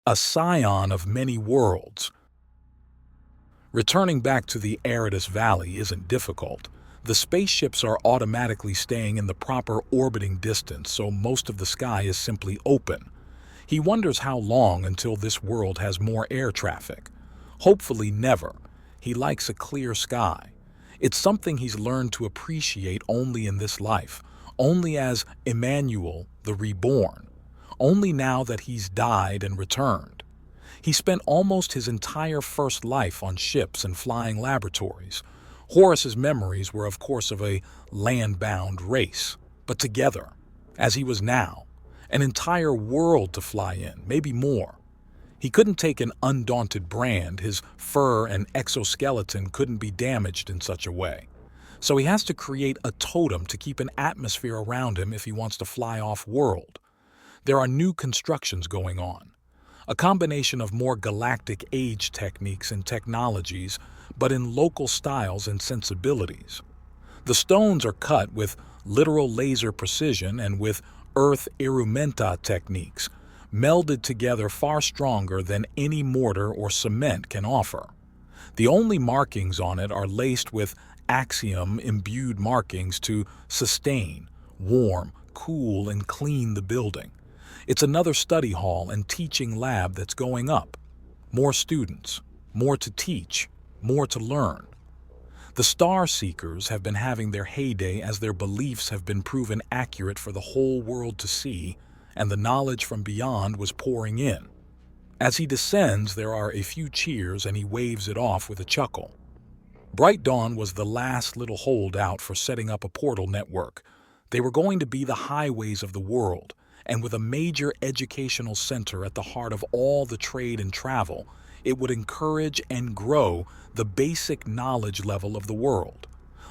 a scion of many worlds. Returning back to the Aridus Valley isn't difficult. The spaceships are automatically staying in the proper orbiting distance, so most of the sky is simply open. He wonders how long until this world has more air traffic. Hopefully never. He likes a clear sky. It's something he's learned to appreciate only in this life, only as Emmanuel, the reborn, only now that he's died and returned. He spent almost his entire first life on ships and flying laboratories. Horus's memories were of course of a land-bound race, but together, as he was now, an entire world to fly in, maybe more. He couldn't take an undaunted brand, his fur and exoskeleton couldn't be damaged in such a way. So he has to create a totem to keep an atmosphere around him if he wants to fly off-world. There are new constructions going on. A combination of more galactic age techniques and technologies, but in local styles and sensibilities. The stones are cut with literal laser precision and with earth irrumenta techniques, melded together far stronger than any mortar or cement can offer. The only markings on it are laced with axiom-imbued markings to sustain, warm, cool, and clean the building. It's another study hall and teaching lab that's going up. More students, more to teach, more to learn. The Star Seekers have been having their heyday as their beliefs have been proven accurate for the whole world to see, and the knowledge from beyond was pouring in. As he descends, there are a few cheers and he waves it off with a chuckle. Bright Dawn was the last little holdout for setting up a portal network. They were going to be the highways of the world, and with a major educational center at the heart of all the trade and travel, it would encourage and grow the basic knowledge level of the world.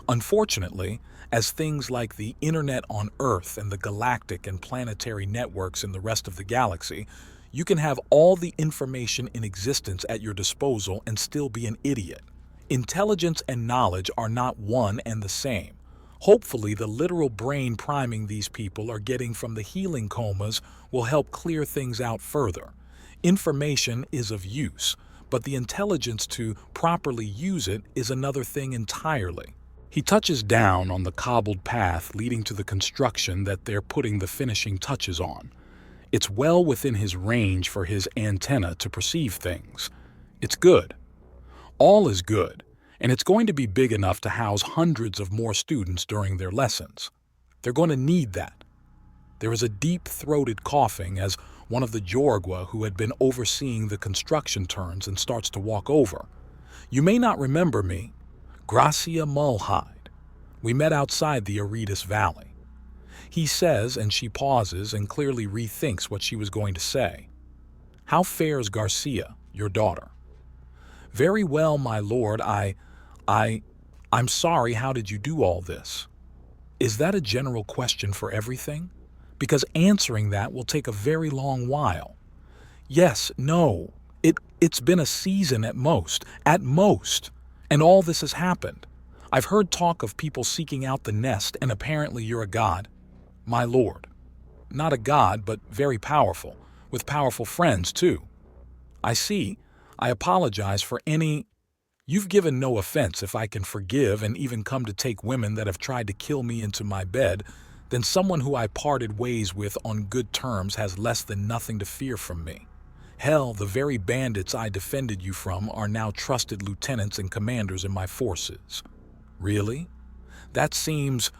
Unfortunately, as things like the internet on Earth and the galactic and planetary networks in the rest of the galaxy, you can have all the information in existence at your disposal and still be an idiot. Intelligence and knowledge are not one and the same. Hopefully, the literal brain priming these people are getting from the healing comas will help clear things out further. Information is of use, but the intelligence to properly use it is another thing entirely. He touches down on the cobbled path leading to the construction that they're putting the finishing touches on. It's well within his range for his antenna to perceive things. It's good. All is good, and it's going to be big enough to house hundreds of more students during their lessons. They're going to need that. There is a deep-throated coughing as one of the Jorgwa who had been overseeing the construction turns and starts to walk over. You may not remember me. Gracia Mulhide. We met outside the Aridus Valley. He says, and she pauses and clearly rethinks what she was going to say. How fares Garcia, your daughter? Very well, my lord. I'm sorry, how did you do all this? Is that a general question for everything? Because answering that will take a very long while. Yes, no. It's been a season at most. And all this has happened. I've heard talk of people seeking out the nest, and apparently you're a god. My lord. Not a god, but very powerful, with powerful friends, too. I see. I apologize for any... You've given no offense if I can forgive and even come to take women that have tried to kill me into my bed, then someone who I parted ways with on good terms has less than nothing to fear from me. Hell, the very bandits I defended you from are now trusted lieutenants and commanders in my forces. Really? That seems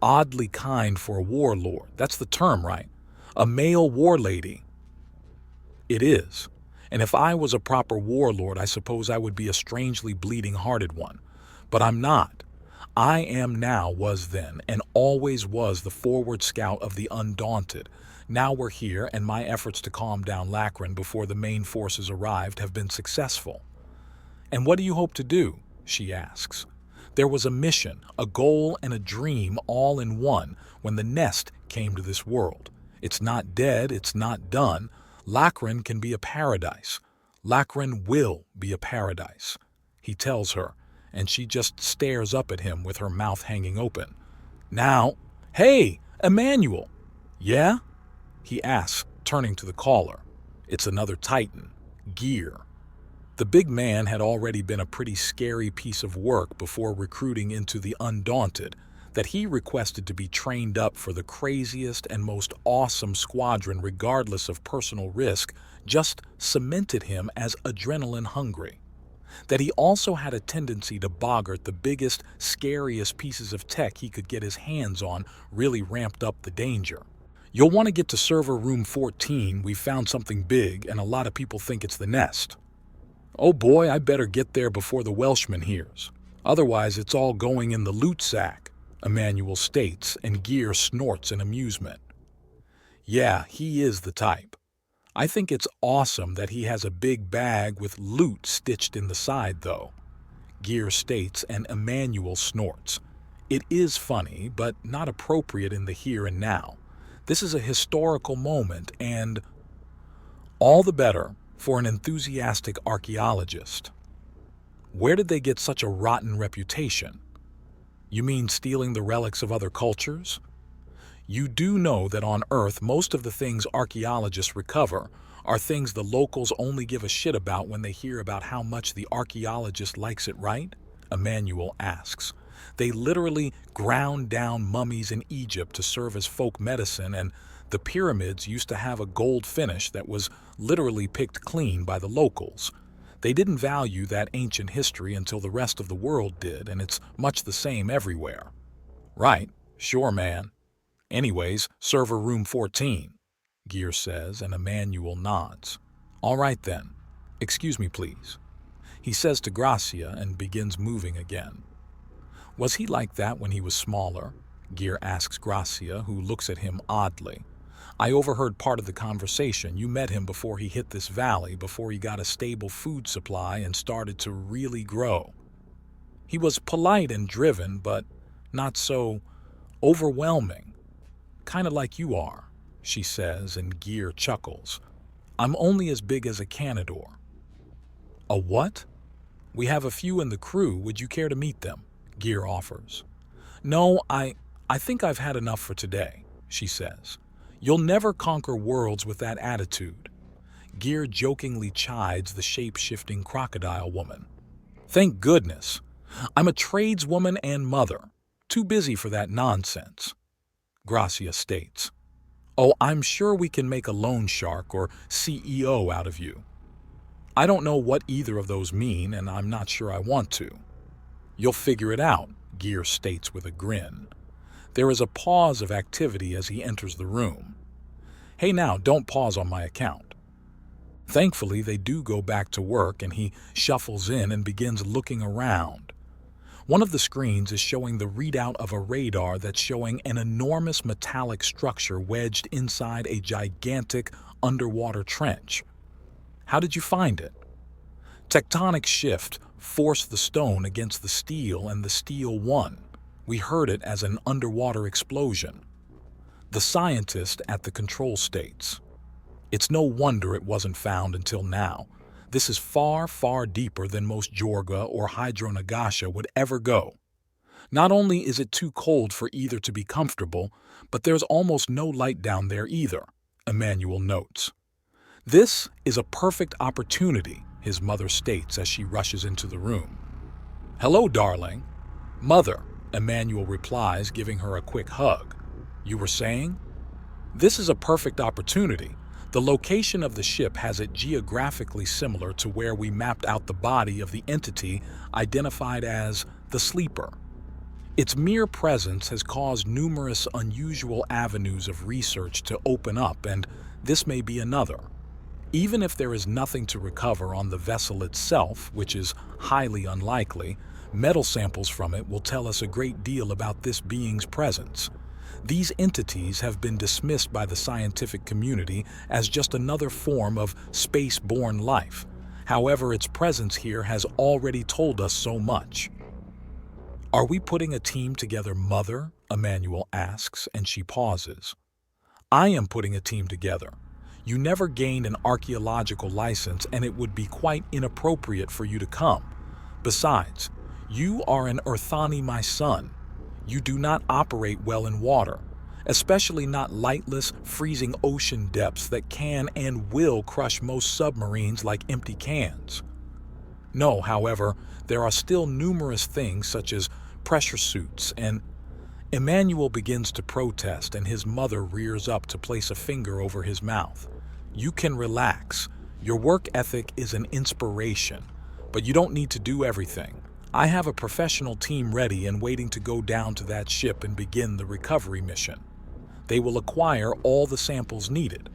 oddly kind for a warlord. That's the term, right? A male war lady. It is. And if I was a proper warlord, I suppose I would be a strangely bleeding-hearted one. But I'm not. I am now, was then, and always was the forward scout of the undaunted. Now we're here, and my efforts to calm down Lachlan before the main forces arrived have been successful. And what do you hope to do? She asks. There was a mission, a goal, and a dream all in one when the nest came to this world. It's not dead, it's not done. Lachlan can be a paradise. Lachlan will be a paradise, he tells her, and she just stares up at him with her mouth hanging open. Now, hey, Emmanuel. Yeah? He asks, turning to the caller. It's another Titan, Gear. The big man had already been a pretty scary piece of work before recruiting into the Undaunted, that he requested to be trained up for the craziest and most awesome squadron regardless of personal risk just cemented him as adrenaline hungry. That he also had a tendency to boggart the biggest, scariest pieces of tech he could get his hands on really ramped up the danger. You'll want to get to server room 14, we found something big and a lot of people think it's the nest. Oh boy, I better get there before the Welshman hears. Otherwise it's all going in the loot sack, Emmanuel states, and Gear snorts in amusement. Yeah, he is the type. I think it's awesome that he has a big bag with loot stitched in the side, though, Gear states, and Emmanuel snorts. It is funny, but not appropriate in the here and now. This is a historical moment, and all the better for an enthusiastic archaeologist. Where did they get such a rotten reputation? You mean stealing the relics of other cultures? You do know that on Earth, most of the things archaeologists recover are things the locals only give a shit about when they hear about how much the archaeologist likes it, right? Emmanuel asks. They literally ground down mummies in Egypt to serve as folk medicine, and the pyramids used to have a gold finish that was literally picked clean by the locals. They didn't value that ancient history until the rest of the world did, and it's much the same everywhere. Right, sure, man. Anyways, server room 14, Gear says, and Emmanuel nods. All right then. Excuse me, please. He says to Gracia and begins moving again. Was he like that when he was smaller? Gear asks Gracia, who looks at him oddly. I overheard part of the conversation. You met him before he hit this valley, before he got a stable food supply and started to really grow. He was polite and driven, but not so overwhelming. Kind of like you are, she says, and Gear chuckles. I'm only as big as a Canador. A what? We have a few in the crew. Would you care to meet them? Gear offers. No, I think I've had enough for today, she says. You'll never conquer worlds with that attitude. Gear jokingly chides the shape-shifting crocodile woman. Thank goodness. I'm a tradeswoman and mother. Too busy for that nonsense. Gracia states. Oh, I'm sure we can make a loan shark or CEO out of you. I don't know what either of those mean, and I'm not sure I want to. You'll figure it out, Gear states with a grin. There is a pause of activity as he enters the room. Hey now, don't pause on my account. Thankfully, they do go back to work, and he shuffles in and begins looking around. One of the screens is showing the readout of a radar that's showing an enormous metallic structure wedged inside a gigantic underwater trench. How did you find it? Tectonic shift forced the stone against the steel, and the steel won. We heard it as an underwater explosion. The scientist at the control states. It's no wonder it wasn't found until now. This is far, far deeper than most Jorga or Hydronagasha would ever go. Not only is it too cold for either to be comfortable, but there's almost no light down there either, Emmanuel notes. This is a perfect opportunity, his mother states as she rushes into the room. Hello, darling. Mother, Emmanuel replies, giving her a quick hug. You were saying? This is a perfect opportunity. The location of the ship has it geographically similar to where we mapped out the body of the entity identified as the Sleeper. Its mere presence has caused numerous unusual avenues of research to open up, and this may be another. Even if there is nothing to recover on the vessel itself, which is highly unlikely, metal samples from it will tell us a great deal about this being's presence. These entities have been dismissed by the scientific community as just another form of space-borne life. However, its presence here has already told us so much. Are we putting a team together, Mother? Emmanuel asks, and she pauses. I am putting a team together. You never gained an archaeological license, and it would be quite inappropriate for you to come. Besides, you are an Earthani, my son. You do not operate well in water. especially not lightless, freezing ocean depths that can and will crush most submarines like empty cans. No, however, there are still numerous things such as pressure suits, and Emmanuel begins to protest and his mother rears up to place a finger over his mouth. You can relax. Your work ethic is an inspiration, but you don't need to do everything. I have a professional team ready and waiting to go down to that ship and begin the recovery mission. They will acquire all the samples needed.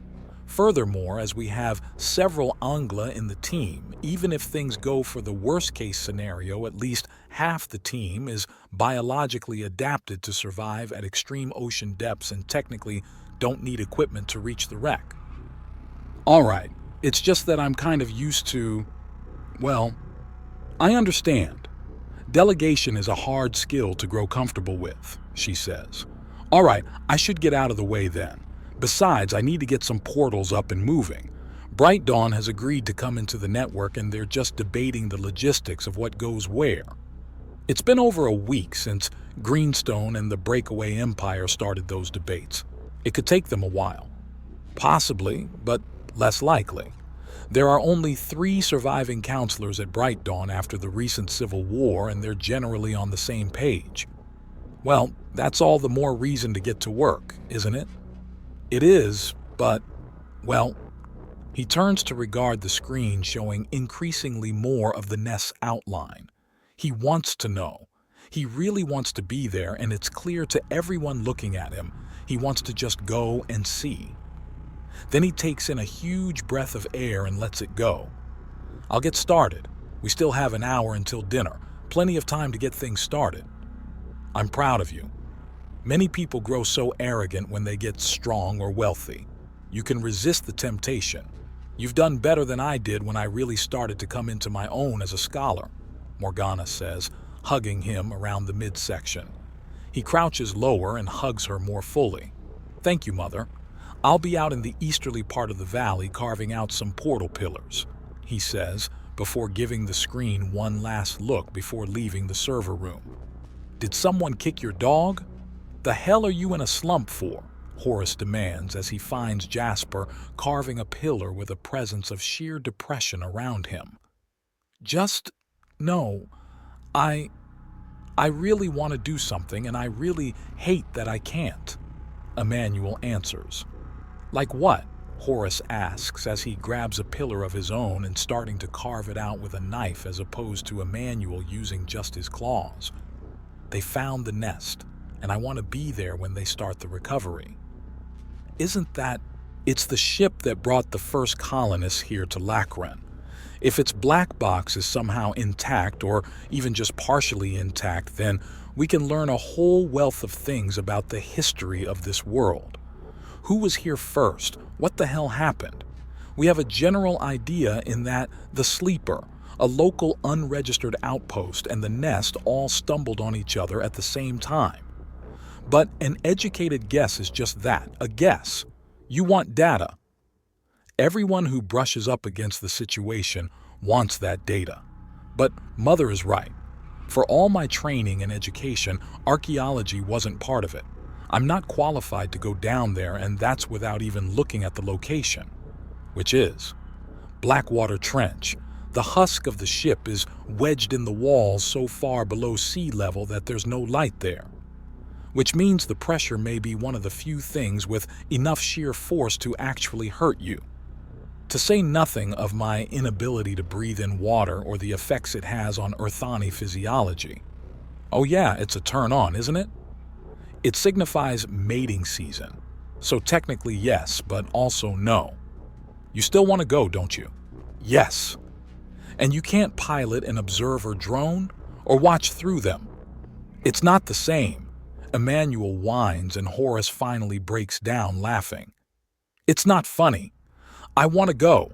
Furthermore, as we have several Angla in the team, even if things go for the worst-case scenario, at least half the team is biologically adapted to survive at extreme ocean depths and technically don't need equipment to reach the wreck. All right, it's just that I'm kind of used to, well, I understand. Delegation is a hard skill to grow comfortable with, she says. All right, I should get out of the way then. Besides, I need to get some portals up and moving. Bright Dawn has agreed to come into the network and they're just debating the logistics of what goes where. It's been over a week since Greenstone and the Breakaway Empire started those debates. It could take them a while. Possibly, but less likely. There are only 3 surviving counselors at Bright Dawn after the recent civil war, and they're generally on the same page. Well, that's all the more reason to get to work, isn't it? It is, but, well, he turns to regard the screen showing increasingly more of the nest's outline. He wants to know. He really wants to be there, and it's clear to everyone looking at him. He wants to just go and see. Then he takes in a huge breath of air and lets it go. I'll get started. We still have an hour until dinner. Plenty of time to get things started. I'm proud of you. Many people grow so arrogant when they get strong or wealthy. You can resist the temptation. You've done better than I did when I really started to come into my own as a scholar, Morgana says, hugging him around the midsection. He crouches lower and hugs her more fully. Thank you, Mother. I'll be out in the easterly part of the valley carving out some portal pillars, he says, before giving the screen one last look before leaving the server room. Did someone kick your dog? The hell are you in a slump for? Horace demands as he finds Jasper carving a pillar with a presence of sheer depression around him. No, I really want to do something and I really hate that I can't, Emmanuel answers. Like what? Horace asks as he grabs a pillar of his own and starting to carve it out with a knife as opposed to Emmanuel using just his claws. They found the nest, and I want to be there when they start the recovery. It's the ship that brought the first colonists here to Lacran. If its black box is somehow intact or even just partially intact, then we can learn a whole wealth of things about the history of this world. Who was here first? What the hell happened? We have a general idea in that the Sleeper, a local unregistered outpost, and the nest all stumbled on each other at the same time. But an educated guess is just that, a guess. You want data. Everyone who brushes up against the situation wants that data. But Mother is right. For all my training and education, archaeology wasn't part of it. I'm not qualified to go down there, and that's without even looking at the location. Which is Blackwater Trench. The husk of the ship is wedged in the walls so far below sea level that there's no light there. Which means the pressure may be one of the few things with enough sheer force to actually hurt you. To say nothing of my inability to breathe in water or the effects it has on Earthani physiology. Oh yeah, it's a turn on, isn't it? It signifies mating season. So technically yes, but also no. You still want to go, don't you? Yes. And you can't pilot an observer drone or watch through them. It's not the same. Emmanuel whines and Horace finally breaks down laughing. It's not funny. I want to go.